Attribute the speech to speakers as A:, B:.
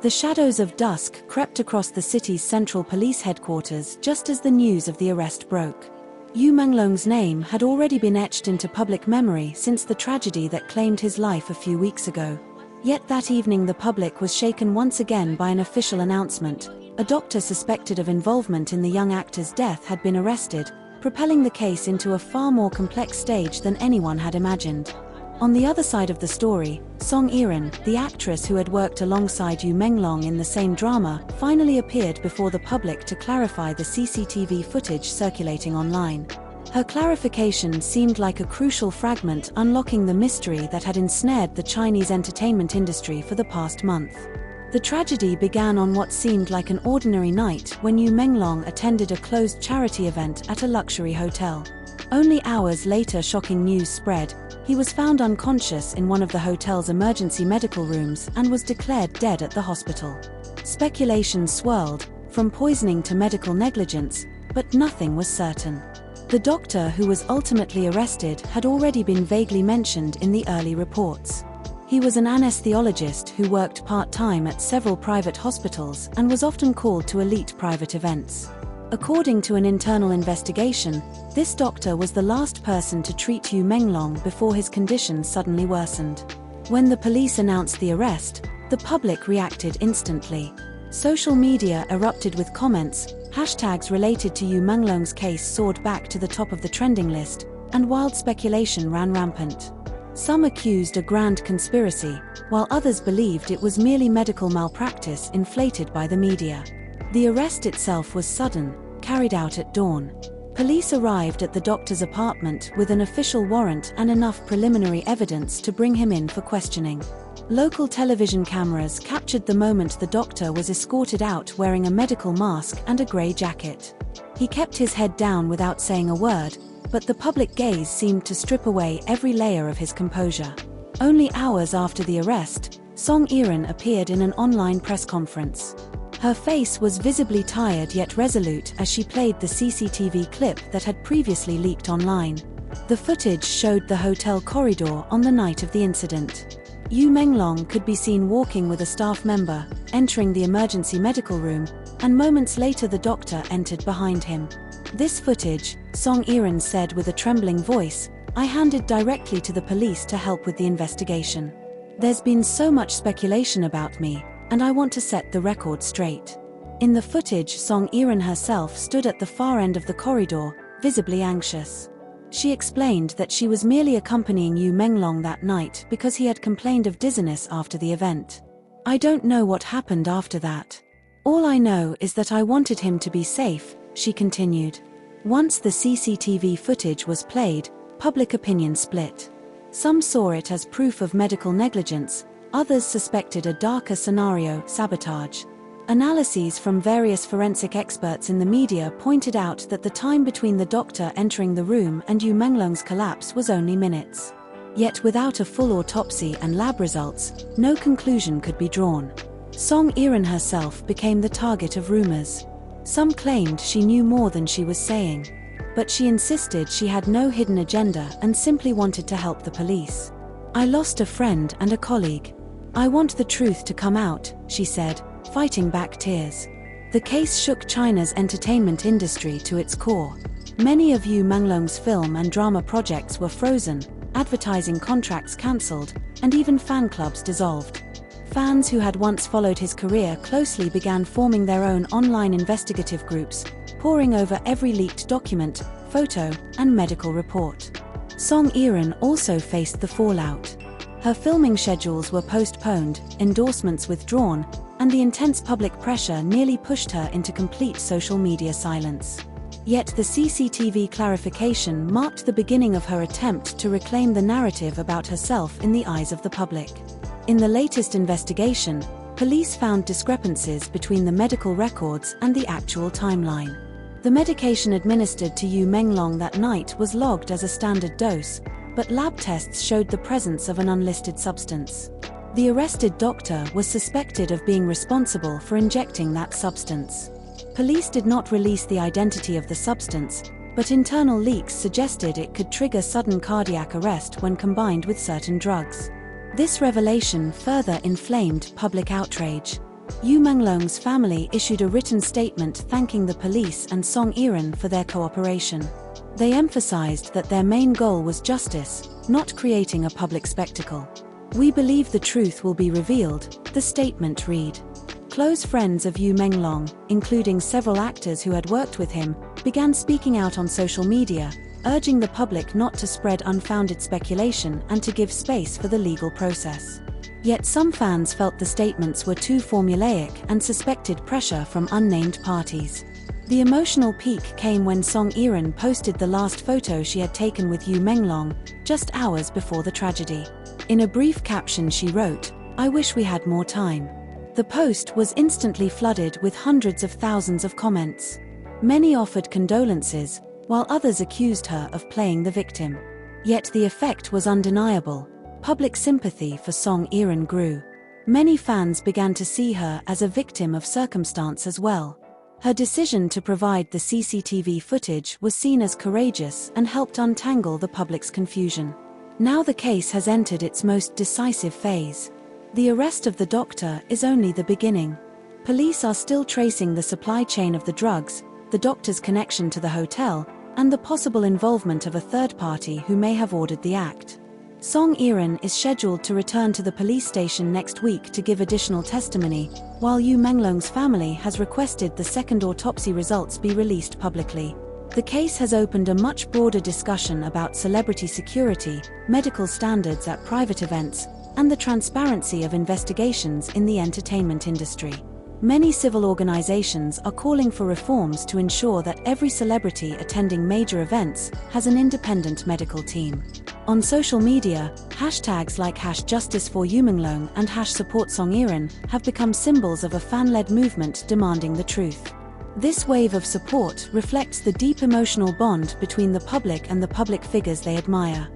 A: The shadows of dusk crept across the city's central police headquarters just as the news of the arrest broke. Yu Menglong's name had already been etched into public memory since the tragedy that claimed his life a few weeks ago. Yet that evening the public was shaken once again by an official announcement. A doctor suspected of involvement in the young actor's death had been arrested, propelling the case into a far more complex stage than anyone had imagined. On the other side of the story, Song Yiren, the actress who had worked alongside Yu Menglong in the same drama, finally appeared before the public to clarify the CCTV footage circulating online. Her clarification seemed like a crucial fragment unlocking the mystery that had ensnared the Chinese entertainment industry for the past month. The tragedy began on what seemed like an ordinary night when Yu Menglong attended a closed charity event at a luxury hotel. Only hours later, shocking news spread. He was found unconscious in one of the hotel's emergency medical rooms and was declared dead at the hospital. Speculation swirled, from poisoning to medical negligence, but nothing was certain. The doctor who was ultimately arrested had already been vaguely mentioned in the early reports. He was an anesthesiologist who worked part-time at several private hospitals and was often called to elite private events. According to an internal investigation, this doctor was the last person to treat Yu Menglong before his condition suddenly worsened. When the police announced the arrest, the public reacted instantly. Social media erupted with comments, hashtags related to Yu Menglong's case soared back to the top of the trending list, and wild speculation ran rampant. Some accused a grand conspiracy, while others believed it was merely medical malpractice inflated by the media. The arrest itself was sudden, carried out at dawn. Police arrived at the doctor's apartment with an official warrant and enough preliminary evidence to bring him in for questioning. Local television cameras captured the moment the doctor was escorted out wearing a medical mask and a grey jacket. He kept his head down without saying a word, but the public gaze seemed to strip away every layer of his composure. Only hours after the arrest, Song Yiren appeared in an online press conference. Her face was visibly tired yet resolute as she played the CCTV clip that had previously leaked online. The footage showed the hotel corridor on the night of the incident. Yu Menglong could be seen walking with a staff member, entering the emergency medical room, and moments later the doctor entered behind him. This footage, Song Yiren said with a trembling voice, I handed directly to the police to help with the investigation. There's been so much speculation about me, and I want to set the record straight. In the footage, Song Yiren herself stood at the far end of the corridor, visibly anxious. She explained that she was merely accompanying Yu Menglong that night because he had complained of dizziness after the event. I don't know what happened after that. All I know is that I wanted him to be safe, she continued. Once the CCTV footage was played, public opinion split. Some saw it as proof of medical negligence, others suspected a darker scenario, sabotage. Analyses from various forensic experts in the media pointed out that the time between the doctor entering the room and Yu Menglong's collapse was only minutes. Yet without a full autopsy and lab results, no conclusion could be drawn. Song Yiren herself became the target of rumors. Some claimed she knew more than she was saying. But she insisted she had no hidden agenda and simply wanted to help the police. I lost a friend and a colleague. I want the truth to come out, she said, fighting back tears. The case shook China's entertainment industry to its core. Many of Yu Menglong's film and drama projects were frozen, advertising contracts cancelled, and even fan clubs dissolved. Fans who had once followed his career closely began forming their own online investigative groups, poring over every leaked document, photo, and medical report. Song Yiren also faced the fallout. Her filming schedules were postponed, endorsements withdrawn, and the intense public pressure nearly pushed her into complete social media silence. Yet the CCTV clarification marked the beginning of her attempt to reclaim the narrative about herself in the eyes of the public. In the latest investigation, police found discrepancies between the medical records and the actual timeline. The medication administered to Yu Menglong that night was logged as a standard dose, but lab tests showed the presence of an unlisted substance. The arrested doctor was suspected of being responsible for injecting that substance. Police did not release the identity of the substance, but internal leaks suggested it could trigger sudden cardiac arrest when combined with certain drugs. This revelation further inflamed public outrage. Yu Menglong's family issued a written statement thanking the police and Song Yiren for their cooperation. They emphasized that their main goal was justice, not creating a public spectacle. "We believe the truth will be revealed," the statement read. Close friends of Yu Menglong, including several actors who had worked with him, began speaking out on social media, urging the public not to spread unfounded speculation and to give space for the legal process. Yet some fans felt the statements were too formulaic and suspected pressure from unnamed parties. The emotional peak came when Song Yiren posted the last photo she had taken with Yu Menglong, just hours before the tragedy. In a brief caption she wrote, "I wish we had more time." The post was instantly flooded with hundreds of thousands of comments. Many offered condolences, while others accused her of playing the victim. Yet the effect was undeniable. Public sympathy for Song Yiren grew. Many fans began to see her as a victim of circumstance as well. Her decision to provide the CCTV footage was seen as courageous and helped untangle the public's confusion. Now the case has entered its most decisive phase. The arrest of the doctor is only the beginning. Police are still tracing the supply chain of the drugs, the doctor's connection to the hotel, and the possible involvement of a third party who may have ordered the act. Song Yiren is scheduled to return to the police station next week to give additional testimony, while Yu Menglong's family has requested the second autopsy results be released publicly. The case has opened a much broader discussion about celebrity security, medical standards at private events, and the transparency of investigations in the entertainment industry. Many civil organizations are calling for reforms to ensure that every celebrity attending major events has an independent medical team. On social media, hashtags like #JusticeForYuMenglong and #SupportSongYiren have become symbols of a fan-led movement demanding the truth. This wave of support reflects the deep emotional bond between the public and the public figures they admire.